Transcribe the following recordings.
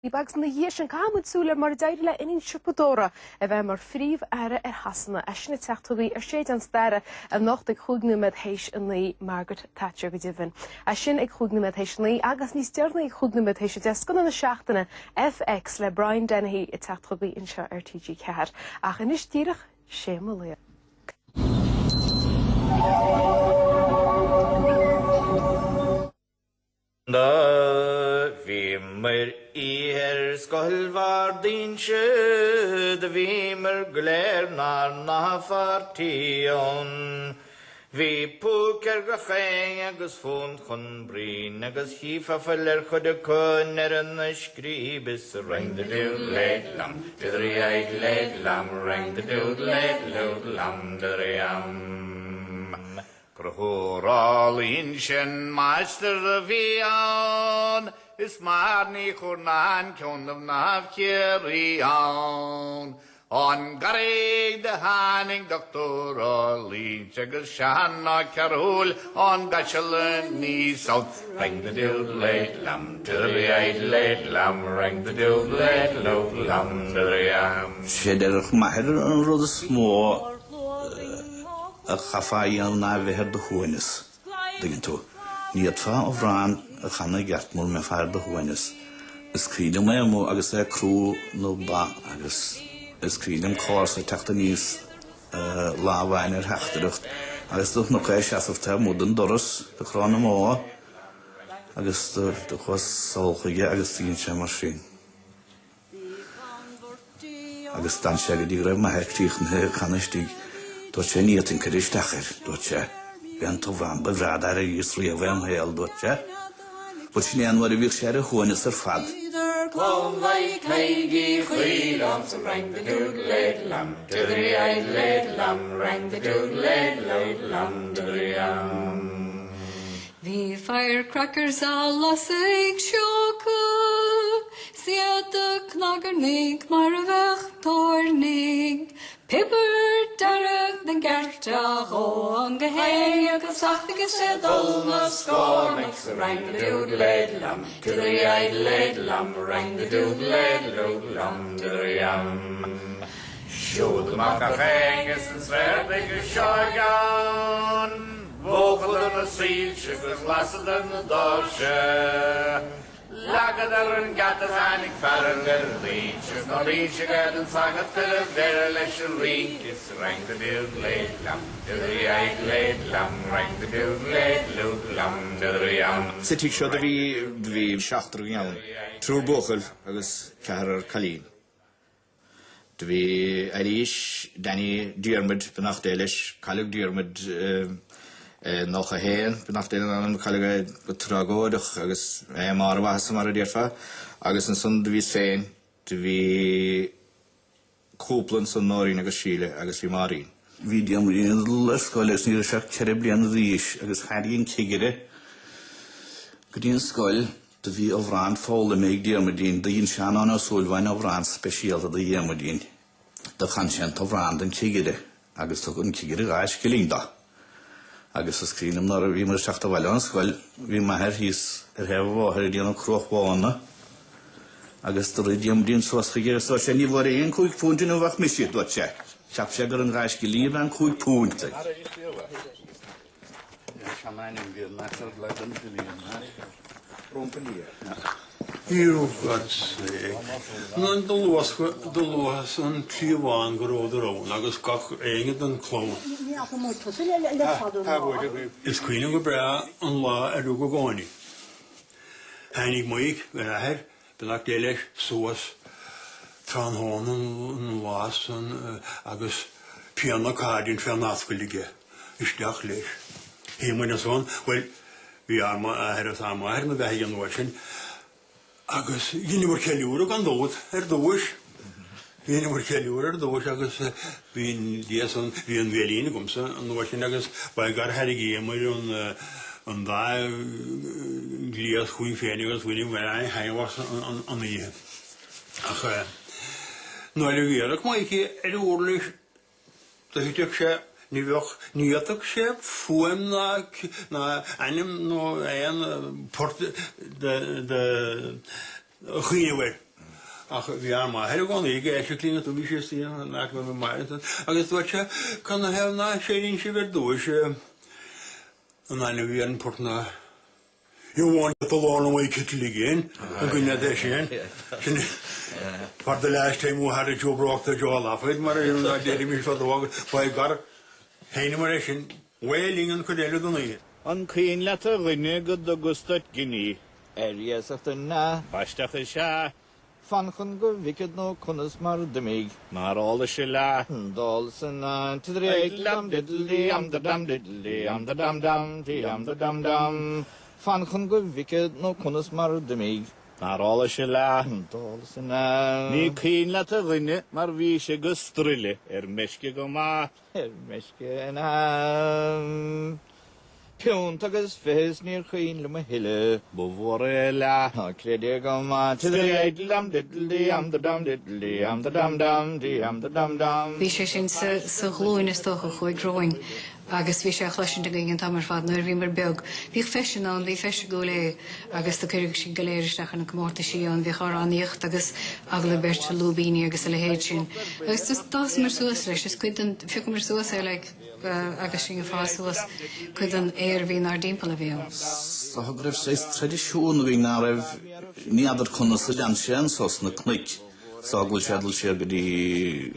Bags na híis an cámud súla mar daile inin sipadóra a bheith mar phríomh aire hasanna a sinna teachtaí ar séad an staire a nocht ag chugnúmed héis an lí Margaret Thatcher go dibhin. A sin ag chugnúmed héis lí agus níos dearna ag chugnúmed héis de scona na seachtainna FX le Brian Denny i teachtaí in seo RTG ceair. Ach inis tíirech sé mo lea. Vimmer skolvar din sjød, vimmer glærnar na fartion. Vi puker gacheng agus fund chun brin, agus hifa feller chud kunner en skribes, rang the dood led lam, didri eid led lam, rang the dood led lam, didri Krohoral inchen meister de vian, is maar ni chornan kon of navkerian. On garig de hanning doctor Arlene, checker shanna carol, on gachelen ni south, rang the dild late lam, till the eight late lam, rang the dild late low lam, till the Shedder maher rod små a chaffaíal na bheithir do chuainis. Dingin tú, ní atfa ó bhrán a chana gheartmór me fear do chuainis. Is crídam mé mó agus crú nó ba agus is crídam cósa teachta níos lábhain heachtarucht. Agus dúch nó céis seasafta mód an doras de chrána mó agus do chus solchaige agus tín sé mar sin. Agus dan sé go dí raibh maher críoch chana stíg Donncha níotin cyristachir, Donncha. Gan to fan bydrad ar y Súilleabháin heil, Donncha. Bod sy'n anwar I fi'ch siar y chwynys ar ffad. Contae caigi Cúil Aodha rang the dood led lam, didri eid led lam, rang the dood led lam, didri The firecrackers all lost ag sjoke, siad y knaggernig mar a vech tornig. Pipper darag den Gaeltacht o an geheng agus achtig sé dolna scornix rang the dood led lam, didri eid led lam, rang the dood led lam, didri Sjoed mag a genges en zwerdige sjogan. Vogel en een zieltje, verslassen en een doosje. Lagen er een gat en zijn ik verder weer liedjes. Nog liedje gaat en zag het verder weer lesje rientjes. Rang de dood leed lam, de eid leed lam, rang de dood leed lam, de Zit ik zo dat we schachter gaan. Trúr bochel agus cearar Calín. Dwi Irish Dinny Diarmuid benach Delish, Calig Diarmuid noch a hen, benach Delish an Calig Tragodig, agus mar was mar Diarfa, agus an son dwi Svein, dwi Cúplan son Norin agus Síle, agus vi Marín. Vi Diarmuidín ysgol ys ni'r siach cereblian ddys agus chadi'n cigire. Gydyn ysgol, dy fi o fran ffôl y meig Diarmuidín, dy un sian o'n o Súilleabháin o fran special dy Diarmuidín. Dy chansiant o fran dyn cigire, agus tog yn cigire gais Gilínda. Agus ysgrin am nor fi myr siach dy falio yn ysgol, fi maher hys hefo fo, her ydi o'n crwch bwana. Agus dy Diarmuidín swas chigire, so sian I fod ein cwig pwynt yn o fach misid, Donncha. Siap siag ar yn gais Gilínda yn cwig pwynt. Here, God's sake. None the loss on Cleavan go the road, agus gach eiged and clone. Is Queen of Bra on law at Eoiní. Hannig Moik, when I had, Belak Delish, Soas, Tranhorn and Loss and agus piano card in Fernathvillige. Is Dachlish. Him when a son, well, we are ahead of time, I had no Bahian watching. Agus, yni mor celiwr o gan ddod, dwys. Yni mor celiwr dwys, agus fi'n dias o'n Eibhlín gwmsa, yn wasyn agus baigar herig I ymwyr o'n dda glias chwyn ffeini agus wyni mwyn hain was o'n I. Ach, nôl I fi, ac mae chi orlis, da hydych se, ni ydych se ffwem na anim no ein port de Chwynwyr, ach bhí ar maithir gcónaí éise clína tú bhí sé síana nach go mar agus dúirte chuna heamh ná séíonn si bhar dúis an aine bhí an portna you want the lawn away kitty again and going at this for the last time we had a job broke the jaw off it maar you know did me for the walk by got heinemeration wailing and could ever do An cín le a rinne go dogustat Guinea. Areas of the na. Bastach is sha. Fan chun go wicked no kunas mar demig. Mar all the shilla. Dolson to the right lam diddly the dam diddly the dam dam the dam dam. Fan chun go wicked no kunas mar demig. Mar all the shilla. Dolson Ní cín le a rinne mar vi se go strille. Meske go ma. Meske na. Pion tagas fes near Queen Luma Hill, Bovorella, Credia Goma, to the lam diddly, the dum diddly, the dum dum, the dum dum. Bhí sé sin sa glúin is tócha chuig growing, agus bhí sé chluisin de gin tamar fad nuair bhí mar beag. Bhí fesin an, bhí fesin go lé, agus tá cuirg sin goléiristeach an comórta sí an, bhí char aníocht agus agla bert lúbíní agus a le héad sin. Agus tas mar suas leis, is cuid an fiú mar suas agus sin fásuas cuid an hín ar dimpel a bhío. So gref seis tradiisiún bhí ná raibh ní adar chun sa lean sé sos na cnic sagla seadal sé go dtí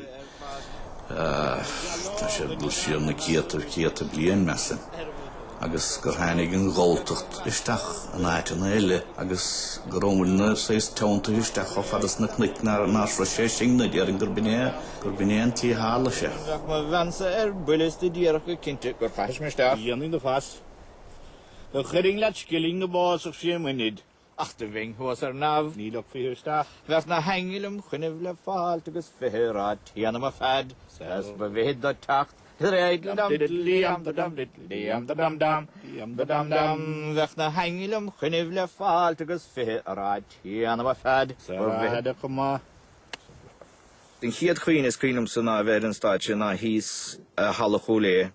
tá sé dul sé na céata bliain measa agus gur tháinig an Gaeltacht isteach an áit an eile agus gur ómúna seis teanta isteach ó fadas na cnic ná ra sé sinna dearing gur binéan tí hála sé. Ma vansa bulis de dierach kinte gur fas me sta. Jan in de fas. De gering laat skilling de boss of she minid. Achterwing was nav, niet op vier sta. Werd na hengilum, gunnevle faalt gus verraad. Jan ma fad, zes beweed dat tacht. Rijd dam diddly the dam diddly the dam dam the dam dam. Werd na hengilum, gunnevle faalt gus verraad. Jan ma fad, beweed koma. Den hiad chuoin is cuinom san na bhéir an stáitse na hís hallachúlé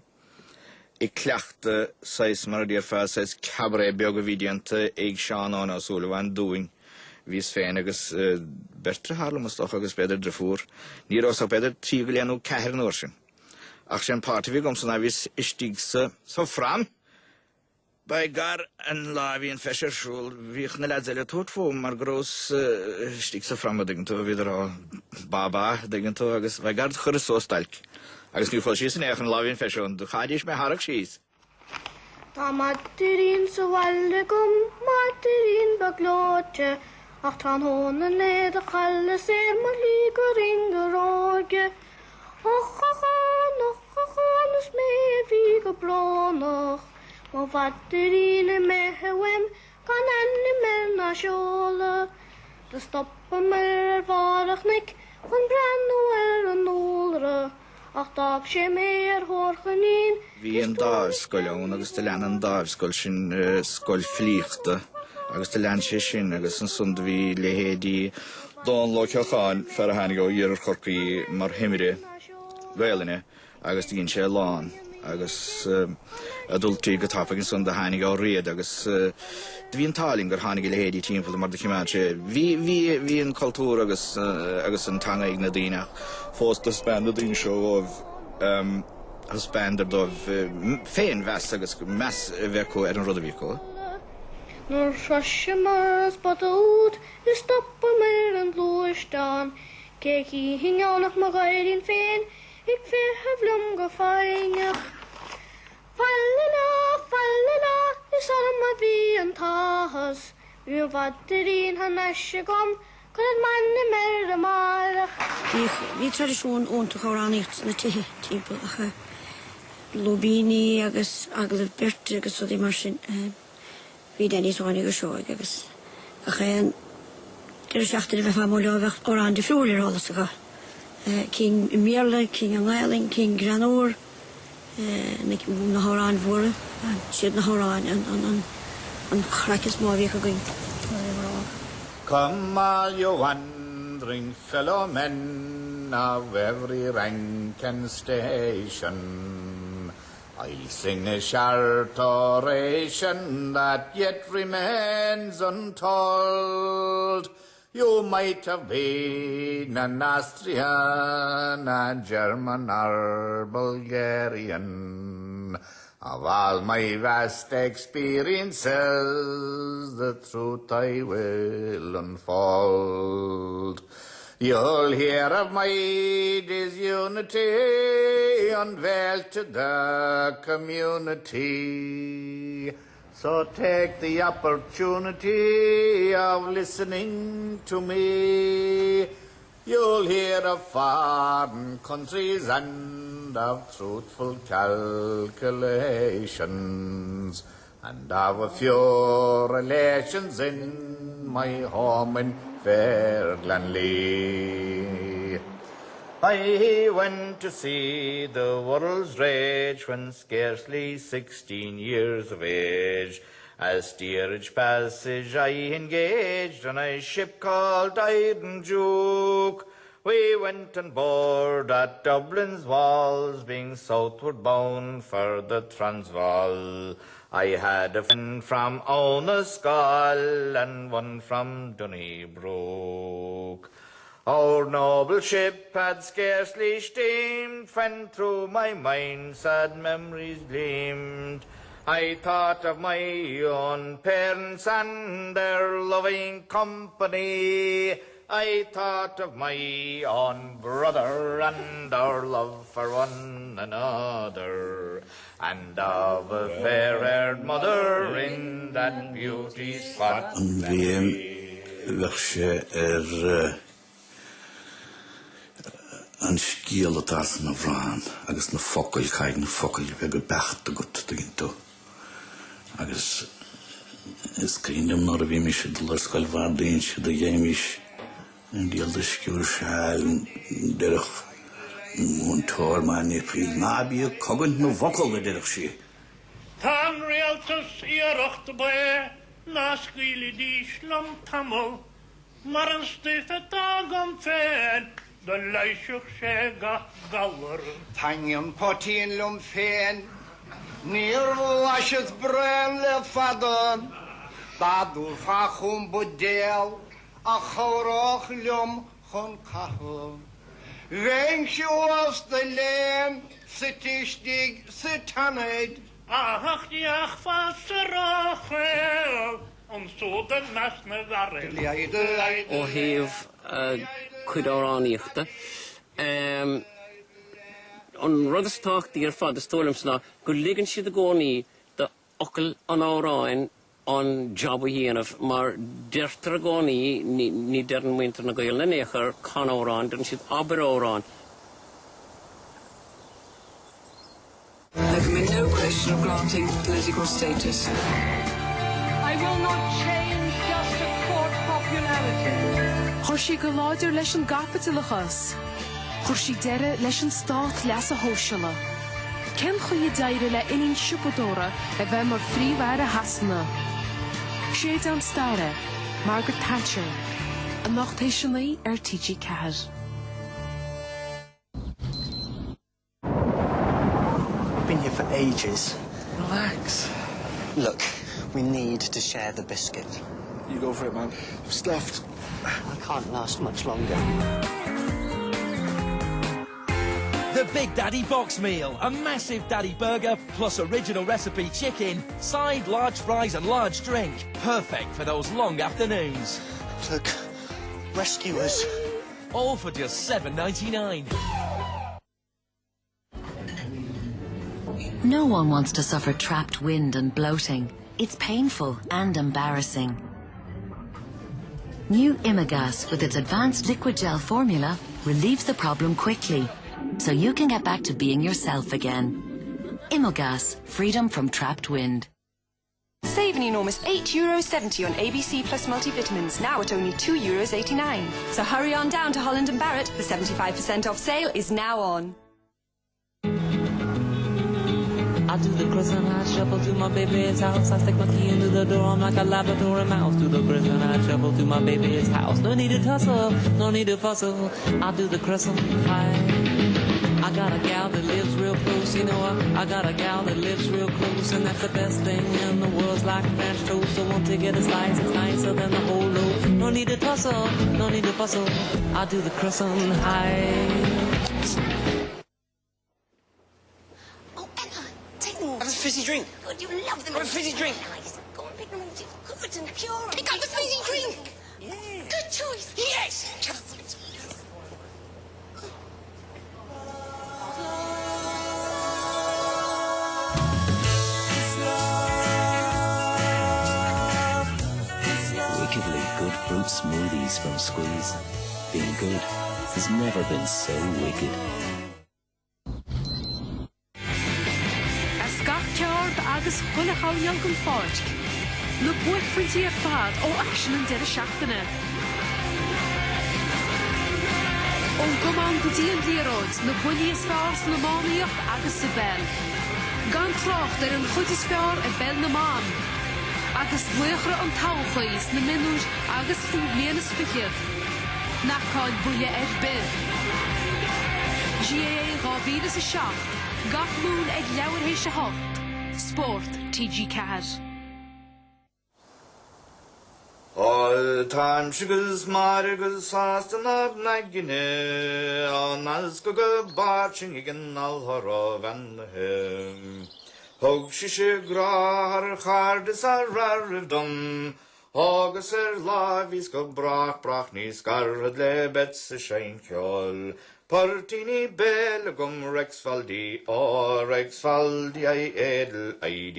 I cleachta sais mar díar fá sais cabaret beag a bhídianta ag seán an a Súilleabháin dúing vís féin agus bertre harlamastach agus beidir drefúr ní rás a beidir tí go leanú ceithir an orsin. Ach sé an páirte bhí gom san na vís istígsa sa fram Bei gar an láhí an feisir siúil bhíoch na leadzeile tót fóm mar grós stígsa fram a digantú viidir á baba digantú agus bei gar chur sóstalc. Agus nu fáil síos an éach an láhí an feisir an du chadís me harach síos. Tá maturín sa bhaile gom, maturín baglóte, ach tá hóna néad a challe sér mar lí go ringaróge. Och, is mé bhí go blánach, má maturín a mehewem, gan enni me na sjóla. Da stoppa mer varach nik, chun brenn an nólra. Ach dag sé mé hórchanín. Bhí an dábhscoil agus de lean an dábhscoil sin scoil flíochta agus de lean sé sin agus an sunda bhí lehéadí Don Loceáin fer a hanig ó dhear Chorcaí mar himire Gaeltacht agus dín sé lán agus adultí go tappa an sunda hanig á riad agus bhí an táling gur hanig lehéadí timppla mar de chimáid sé. Bhí an cultúr agus an tanga ag na daoine fós de spend a dín seo of spender dov féin vest agus mes veko an rud a viko. Nor shrashe mar spatod, is stoppa mer an lúistan. Keki hinganach ma gairin féin, ik fe heflum go feinach. Fallina, is alma vi an tahas. Vi vatterin han eshe gom, kan manne mer a marach. Vi tradisjon onto choránicht na timppla Lúbíní agus aglah bert agus sodí mar sin bhí Dinny sáinnig go seoig agus a chéan gur seachtain bheith fá leabhacht ó an de flúir álas acha. Cín méle, cín an gáling, cín granúr na hárán mhóra siad na hárán an chraicas má bhí go gain. Come all you wandering fellow men of every rank and station, I'll sing a short oration that yet remains untold. You might have been an Austrian, a German or Bulgarian. Of all my vast experiences, the truth I will unfold. You'll hear of my disunity unveiled to the community. So take the opportunity of listening to me. You'll hear of foreign countries and of truthful calculations, and of a few relations in my home in fair Glanley. I went to see the world's rage when scarcely 16 years of age. As steerage passage I engaged on a ship called Iron Duke. We went on board at Dublin's walls, being southward bound for the Transvaal. I had a friend from Onascal and one from Donnybrook. Our noble ship had scarcely steamed when through my mind sad memories gleamed. I thought of my own parents and their loving company. I thought of my own brother and our love for one another, and of a fair-haired mother in that beauty spot. An scial atas na bhran, agus na focail caig na focail bheith becht agat dagintó. Agus is cainam nor a bhí mis a dloscail bhardín si da dhéimiis an díal da sciúr seáil derech múntóir máni príl nábí a cogant nó focail da derech si. Tan realtas iarachta bé, na scuili díslam tamil, mar an stifa dagam féin, the leisach sé galar. Tangion potín lum féin, níor laisas bren le fadan, dadú fachum budéal, a chorach lum chun cahul. Vein siwas de lein, sitistig sitanid. Ach diach fas rachel, so the nasna varel. O hef Cúil Aodha. On rudastach dír fad stolamsna go ligan siad a gcónaí de ocail an áráin an jobba dhéanamh mar deirtar a gcónaí ní dearmuid na Gael na néachar can árán den siad aber árán. There can be no question of granting political status. I will not change just to court popularity. Chorcaí go láidir leis an gapatilachas. Chorcaí deire leis an stát leas a hóisiala. Cen chuí daire le inin siúpadóra a bheith mar phríomhfhear a hasanna. Sé an staire, Margaret Thatcher, a nachtéisianaí TG Cahir. I've been here for ages. Relax. Look, we need to share the biscuit. You go for it, man. I'm stuffed. I can't last much longer. The Big Daddy Box Meal. A massive daddy burger plus original recipe chicken, side, large fries and large drink. Perfect for those long afternoons. Look, rescue us. All for just $7.99. No one wants to suffer trapped wind and bloating. It's painful and embarrassing. New Imagas, with its advanced liquid gel formula, relieves the problem quickly, so you can get back to being yourself again. Imagas, freedom from trapped wind. Save an enormous €8.70 on ABC Plus multivitamins, now at only €2.89. So hurry on down to Holland & Barrett. The 75% off sale is now on. I do the Chris and I shuffle to my baby's house. I stick my key into the door, I'm like a Labrador mouse. Do the Chris and I shuffle to my baby's house. No need to tussle, no need to fussle. I do the Chris and I got a gal that lives real close, you know. I got a gal that lives real close, and that's the best thing in the world's like French toast. So won't you get a slice? It's nicer than the whole loaf. No no need to tussle, no need to bustle. I'll do the croissant high. Oh, Emma, take them. Have a fizzy drink. Good, you love them. Have a fizzy drink. Nice. Go and pick them and good and pure. Pick up the fizzy drink. Yeah. Good choice. Yes. Wickedly good fruit smoothies from Squeeze. Being good has never been so wicked. Cearb agus chula chaáil go fáilt. Na buicfrintí ar fad ó action an deire seachtainna. Ó gomán go dtí an díróid na buí is fearr san na mánaíocht agus sa bell. Gan trocht ar an chud is fearr a bell na mán. Agus luachra an táchaís na minúr agus fú bliana is ficiad. Nacháid buile ar bell. GAA rábídas a seacht. Gach mún ag leabhar hééis a hocht. Sport TG Cahad. All time sugars, marigars, fasting up nagine, on as go barching again, all horror and him. Hog shishi grar, hardis are rare dum. Hogus lavis go brach ni scarred le bets a shine kjol. Partini belgum rexfaldi, or rexfaldi I edel ID.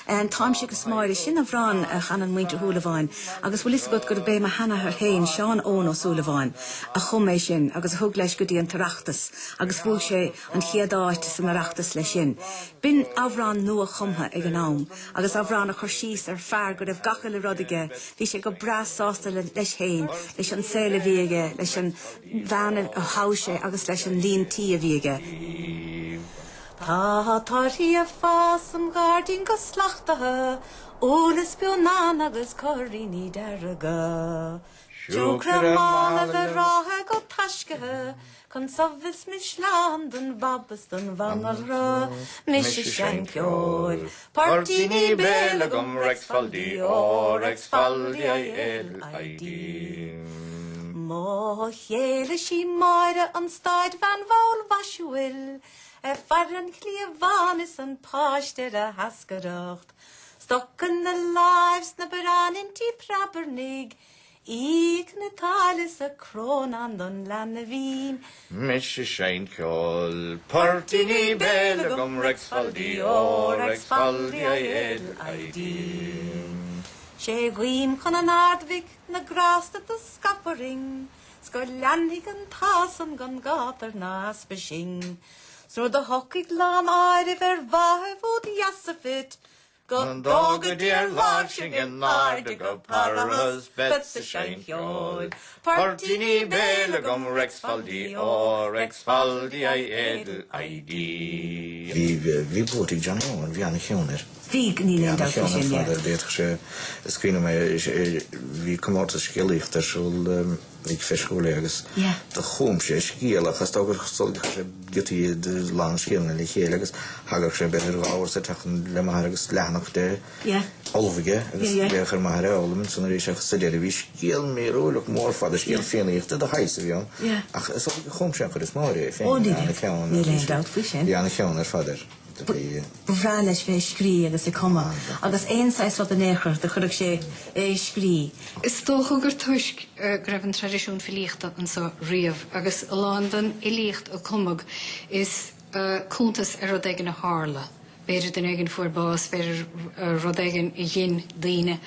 And time she was smile sin of ran a Hanan winter Súilleabháin agus bhfuil is go be ma hana her hain Sean Owen ó Súilleabháin a chumé sin agus thug leis go dtí an tarachtas agus bhfuil sé an chiadáitas an arachtas lei sin. Bin abhrán nua chumtha ag an am agus abhrán a chur síos ar fearr go raibh gacha le rudaige bhí sé go bras sásta leis hain leis an saoile bhíige leis an bheanna a hause agus leis an líontí a bhíige. Tá tartí a fás am gardín go slachtathe, ólas beanán agus choiríní dearga. Siúcra mála le ráthe go taiscethe, chun sofis misleán don babas don bhanalra, mis sé seanceoil. Partini belgum rexfaldi, or rexfaldi ID. Má chéile sí maire an staid van bhil vasúil, Farran Clíomháin is an páiste a hascadacht. Stocken the lives na beranin tí prabernig, íg na talis a crón an don lenne vín. Mis sé seanceoil, Partini belgum rexfaldi, or rexfaldi ID. Sé gwyn chun an ardvig na grasta a scaparing, Sco landig an tasan gan gatar na aspashing. So the hockey lan air ver vahe fod jasafit. Gon dog dear larching and nard go paras bets a shine kjol. Partini belgum rexfaldi, or rexfaldi ID. Vi bor i Januar, vi är kjoner. Vi ni leid av forskjellige. Det er ikke skriver meg, vi kommer til skillichter, så ik verscholeges. Ja. De komsje skillig, als ook zal ik get hier de lang skillen die skilliges. Hag ik ze beter over zet hakken le maar ik slaan nog de. Ja. Alvige, dus beter maar allemaal zo is echt sedere wie skil meer rolijk more vader skil veel heeft de heise we. Ja. Ach, zal ik komsje voor het maar even. Oh, die leid av forskjellige. Ja, ik kan vader. Bhrealis bheith scrí agus I cuma. Agus éonáis rud a néchar de chuireadh sé é scrí. Is tócha gur tuisc greibh an tradiisiún filíochta an sa riamh agus London I líocht a cumag is cúntas ar rud éigean na hála. Beidir den éigean fuairbás, beidir rud éigean I dhin daoine.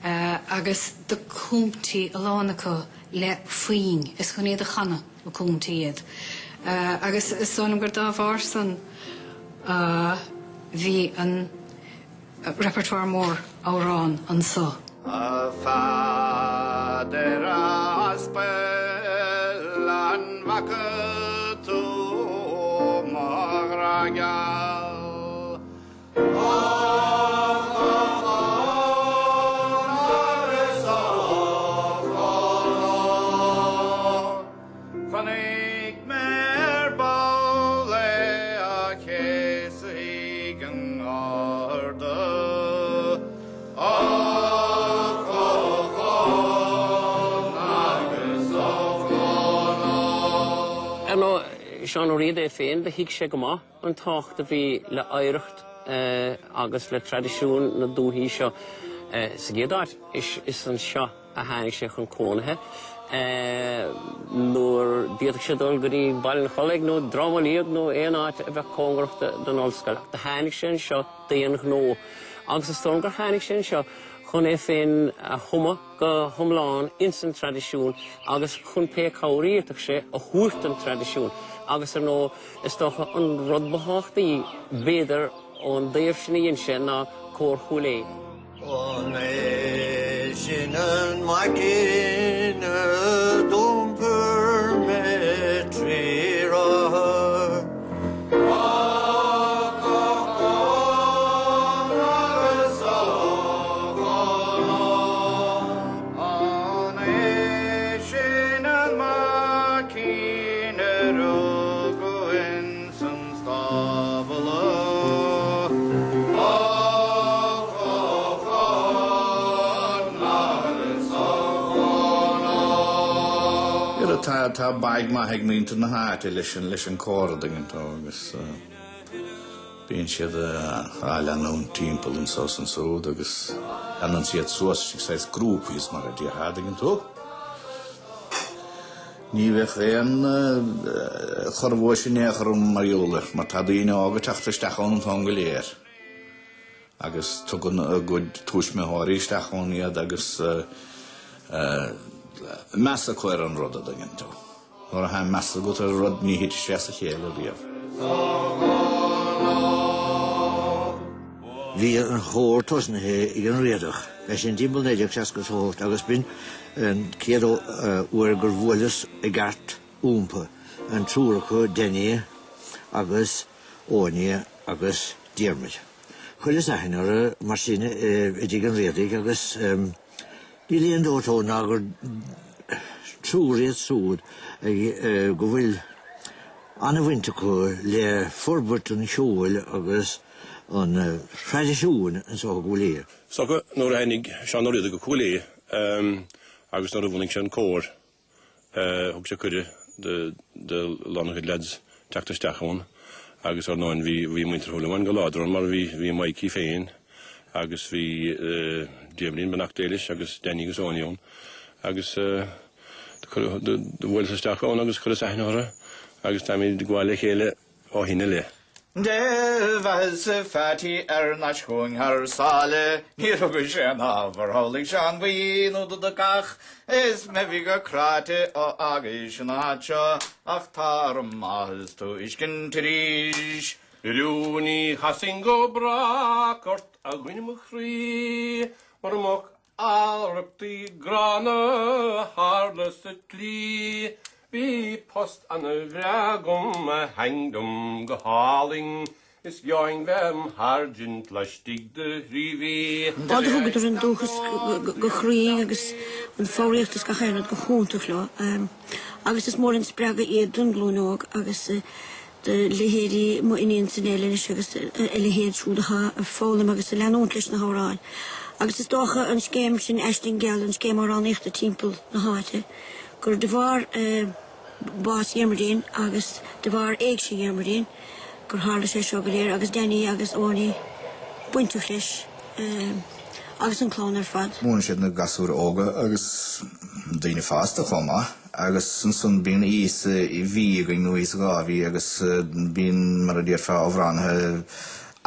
Agus de cúmtaí a lánacha le faoin is chun iad a chana a cúmtaíiad. Agus is sonam gur dá bhar san vi an repertoire mór árán an sa. A fader aspel an vakatu magragal. Oh Sean O'Reilly féin de hiic sé go maith an tácht a bhí le éireacht agus le tradiisiún na dúthaí seo sa géadáit is an seo a tháinig sé chun cónathe. Nuair bíodh sé dul go dtí bailin cholaigh nó drámaíoch nó éon áit a bheith cóngarachta don ollscoil. Tá tháinig sin seo daonach nó. Agus is tóir gur tháinig sin seo chun é féin a thuma go thomláin instant tradiisiún agus chun pe cabhraíoach sé a thuairt an tradiisiún. Agus ar nó is tócha an rudbáthachtaí béidir ón daobh sin íon sin ná cór chualaí. Sin an macin dúmper me tríra. Tá baig má heag mínta na háte leis an córading antá agus bíonn siad áil anón timppel in sós an sód agus anan siad suas sais grúpís mar a dtí hádaigh antó. Ní bheith éon chormhó sin éachrum mariola mar tá daoine ága teachtasteachán an tá go léir. Agus tugann a gcuid túismithirí steachán iad agus measa chuir an rud a dagan tú. Nor a hain measa go ar rud ní hit sé a chéile riamh. Bhí an chóir tosnathe ag an réadach leis an dimbal néideach seas go sócht agus bin an céadó uair gur bhualas i gart úmpa an trúracha Dinny agus Éoiní agus Diarmuid. Chuil is aithnar mar sinna i dtí an réadaigh agus ní líon dótó ná gur trúréad súd go bhfuil anna bhainte chu le forbairt an seoil agus an tradiisiún an só go léir. So go nóair hanig Sean O'Reilly go chualaí agus nóair a bhhaing sé an cór thug sé cuide de lánach leds teachtasteachán agus ar náin bhí muintear thulamáin go láidir mar bhí maicí féin agus bhí Diarmuidín benachtéilis agus Dinny agus Éoiní agus bhfuil isteachán agus chuil aithneára agus táimid gháil chéile ó híine le. De bheith sa fatí na schuing ar sále, níor go sé an ábhar hálaigh sean bhíon ó do gach, is me bhí go cráte ó agéis an átseo ach táram máthas tú iscin taríis. Eoiní chasing go bracort a gcuine Muskerry mar amach álraptaí grana hála sa tlí. Bhí post an a bhreagum a hangdum go háling is geoing bhem hargint leistigh de ríomhí. Bád thugad ar an dúchas go chraí agus an fóíochttas go chéanad go chúntaach le. Agus is mór an spreaga iad don glúnóg agus de lehéirí mo iníon san éilenis agus lehéad siúdacha a fólam agus a leanúntlis na háráin. Agus is dócha an scéim sin eisting geall an scéim ar an éachta timppel na háte. Gur de bhar bás Diarmuidín agus de bhar éag sin Diarmuidín gur hála sé seo go léir agus Dinny agus Éoiní buintúch leis agus an clán ar fad. Múna siad na gasúr óga agus daoine fásta chomá agus sun bíon ís I bhí go nuas gáhí agus bíon mar a dtíar fá óhránathe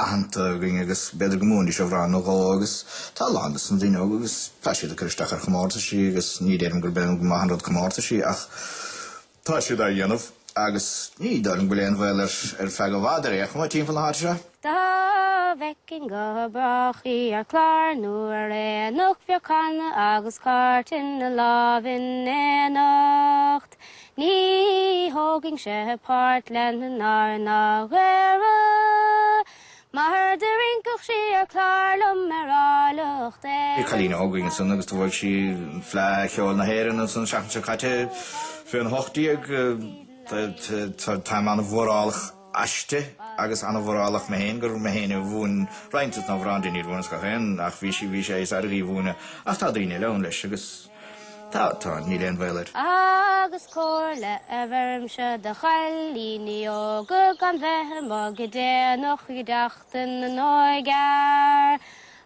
ahananta agus beidir go múna sé bhrán ó gá agus tá lánas san daoine agus tá siad a chuisteach ar chomárta sí agus ní déirm gur ben go maithanrad chomárta sí ach tá siad a dhéanamh agus ní darm go léon bhfuil ar feadh go bhádar é chumá timppel na háte se. Tá bhecin go brachaí ar chlár nuair éanach bheochanna agus cartain na lábhain éanacht. Ní thóging sé páirt len na nághra mar de rincach sí ar chlárlam ar álacht I chalína óging san agus bhfuil sí flá cheol na héireann san seachtain se caite fé an hochtíag tá anna bhórálach aiste agus anna bhórálach me héin gur me héine bhún reintas ná bhrán daoine bhúnas go féin ach bhí sé is airí bhúna ach tá daoine len leis agus Tá, ní léon bheilir. Agus cóirle a bharmse de chalíní ó go gan bheithe má go déanach i deachtain an óigear.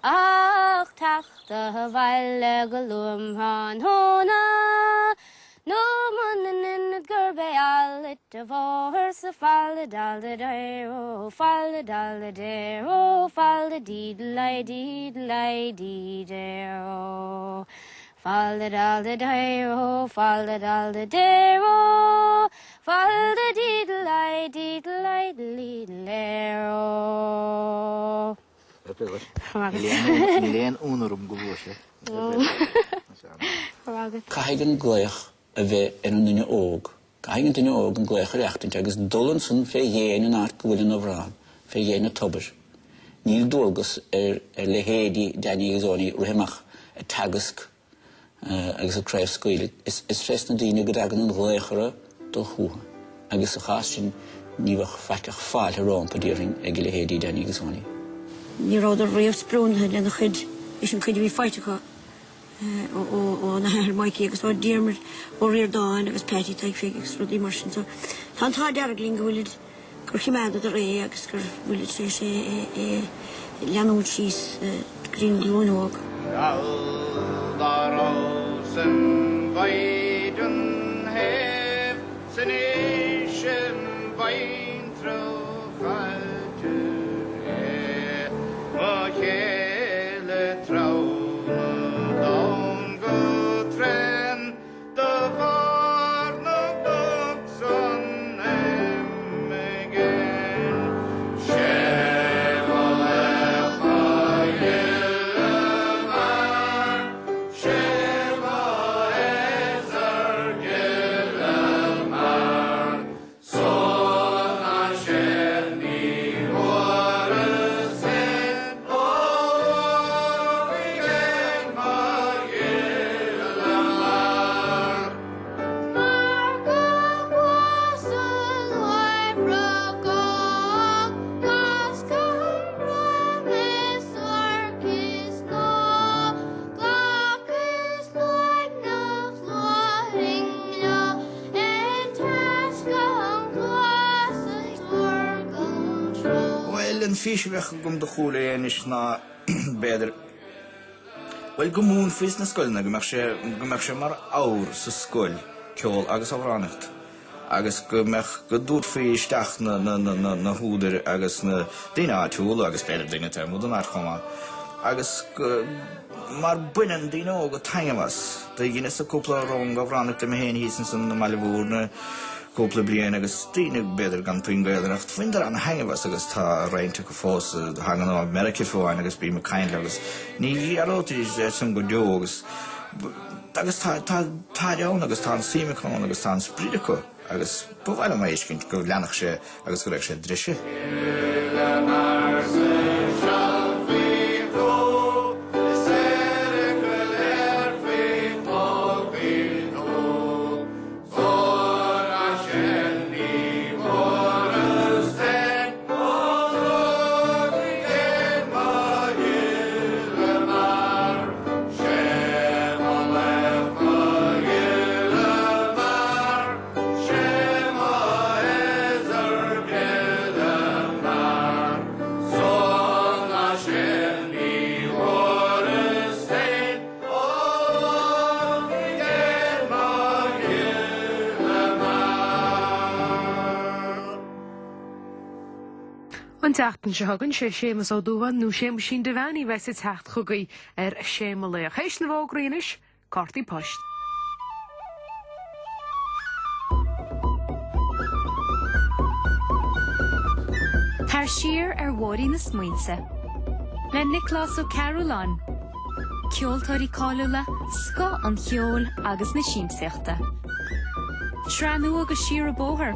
Ach tachta a bhaile go luamhan hóna. No man in it gurbe all it of horse a fall the dal the dare oh fall the dal the dare oh fall the deed lie dare oh fall the dal the dare oh fall the dal the dare oh fall the deed lie dare oh. Ní léon únarum go bhfuil sé. Caigan gluach a bheith ar an duine óg. Caigan duine óg an gluach ar eachtaint agus dulan san fé dhéana an art gohfuil an bhrán, fé dhéana tubair. Níl dúlgus ar le héadí Dinny agus Éoiní ruimach a tagasc agus a craibh scoil. Is fest na daoine go dagan an gluachara do chuha. Agus a chas sin níbhah feicach fáil ar rompa díring ag le héadí Dinny agus Éoiní. Ní rád a réamh sprúnthe lena chud is an chuid bhí feitecha ó na heir maici agus bhá Diarmuid ó riar dáin agus petí taig féig agus rudí mar sin. Tá tá dearglín go bhfuilid gur chiméad a ré agus gur bhfuilid sé leanúil síos grín glúnóg. Sin bhaidun heb sin éisian bhain trochailtu má chéile trán dán go tren do bhar na bog san emigin sé bhile bhaile mar sé Fish weg gom de goede en is na beter. Wel gomoen vis na skol na gemach sé mar aur sa skol kjol agus avranecht. Agus gemach gedoet fi stach na hoeder agus na dina tjol agus beter dinge te moet naar komen. Agus mar binnen dino go tangemas. De gine sa kopla rong avranecht te me heen hiesen san na malivoerne. Cúpla bliain agus tíine beidir gan Túin Gaeltacht fuidir an hangehas agus tá réinte go fós hangan á America fóin agus bí me caiinle agus ní arótaí san go deo agus tá deann agus tá síimecán agus tá spríidecha agus bhhaile mai éiscint go leannach sé agus go raibh sé drise. Teachtan se hagann sé sémas ó dúhan nó sé sin de bhaí bheits i techt chugaí ar séma le. Chéis na bhógraínis, Cartaí Poist. Tar siar ar bhórí na smaointe. Le Nicholas ó Carolan. Ceoltóirí cáúla, sco an cheol agus na síimseachta. Sranú agus siar a bóthar.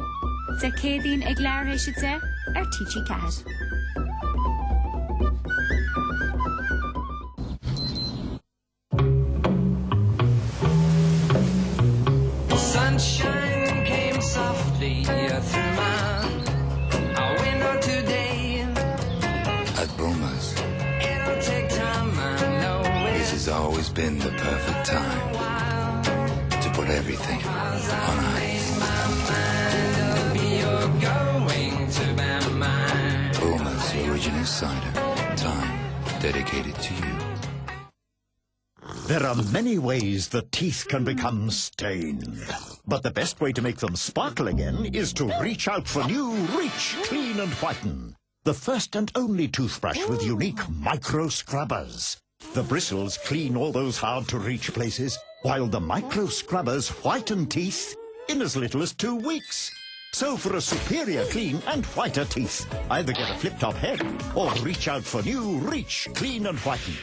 De cédaín ag learhéise de ar TG Cad. Sunshine came softly through my window today. At Boomers, It'll take time, I know it. this has always been the perfect time. everything on ice. Boma's original cider. Time dedicated to you. There are many ways that teeth can become stained. But the best way to make them sparkle again is to reach out for new Reach Clean and Whiten. The first and only toothbrush with unique micro scrubbers. The bristles clean all those hard-to-reach places, while the micro scrubbers whiten teeth in as little as 2 weeks. So for a superior clean and whiter teeth, either get a flip-top head or reach out for new Reach Clean and Whiten.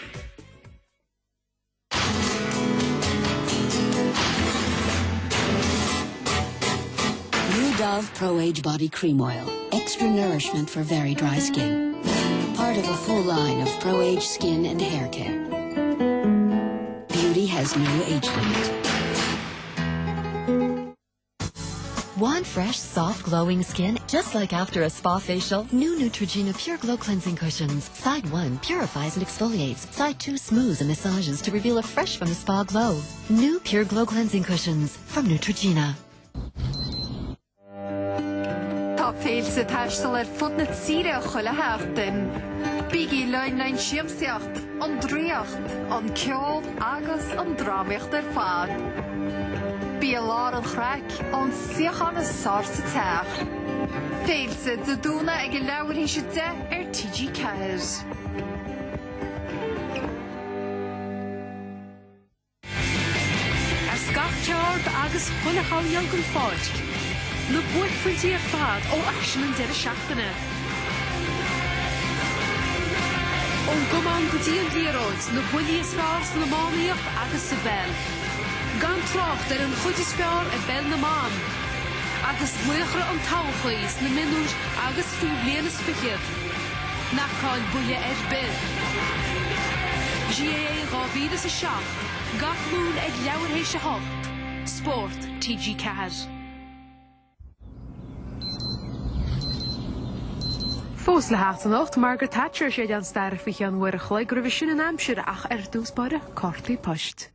Dove Pro Age Body Cream Oil. Extra nourishment for very dry skin. Part of a full line of Pro Age skin and hair care. Beauty has no age limit. Want fresh, soft, glowing skin just like after a spa facial? New Neutrogena Pure Glow Cleansing Cushions. Side 1 purifies and exfoliates. Side 2 smooths and massages to reveal a fresh from the spa glow. New Pure Glow Cleansing Cushions from Neutrogena. Tá féilse taistal fud na tíre chuile heachtain. Bígí lein siamsacht, an dríocht, an ceol agus an drámacht fad. Bí lár an chrac, an siachan sarsa teach. Féilse de dúna ag leabhar hí de TG Ceir. As gach ceard agus chuile chailal gon fáid. Le buit frití fad ó asin an deire seachtainna. Ón gomán go dtí an bhíróid na builí is fearr san na mánaíocht agus sa bell. Gan trocht ar an chud is fearr a bell na mám. Agus luachra an táchaís na minúr agus fiú bliana is fichiad. Nacháil buile bell. GAA rábídas a seach. Gach lún ag leabhar hééis a hocht. Sport TG Ceir. Fós le háanacht Margaret Thatcher sé an stair fi an bhuiir a chléig go bhí sin an amsir ach dúspáide Cortaí poist.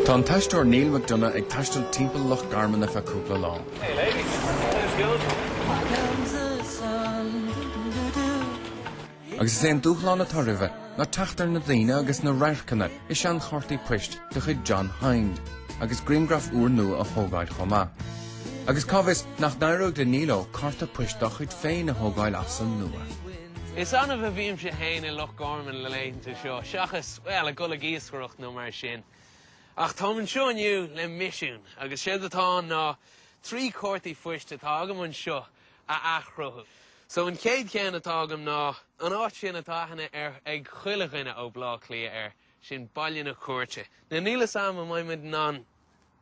Tá an taisteoir Neil McDonough ag taistil timpeall Loch Garman a cúpla lá. Hey ladies, how's it going? Agus is éon dúchláán atá ribh ná teachtar na daoine agus na raircanna is an Chortaí poist de chuid John Hind agus Greengraf úr nua a thógáil chomá. Agus cábhas nach naireog le níló carta poist do chuid féin a thógáil as an nua. Is an a bhím sé héin in Loch Garman le léinnta seo. Seachas, well, a gula gíoscrocht nó mar sin. Ach tá an seo aniu le misisiún, agus séad atá ná 3 Cortaí foiiste atá agam an seo a achruthú. So an céad ceann atá agam ná an áit sin atá hana ag chuileghine ó blá clia sin bailina cuairte. Na níla sam a maimid ná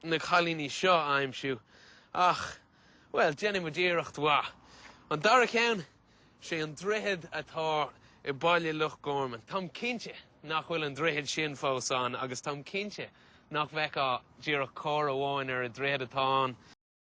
na chalíní seo aimsiú. Ach, well, Jenny Madíireacht wá. An dara ceann sé an drithead atá I baile Loch Garman. Tam cínte nach bhfuil an drithead sin fós an agus tam cínte nach bheith a díreach cór amháin ar a dréad atá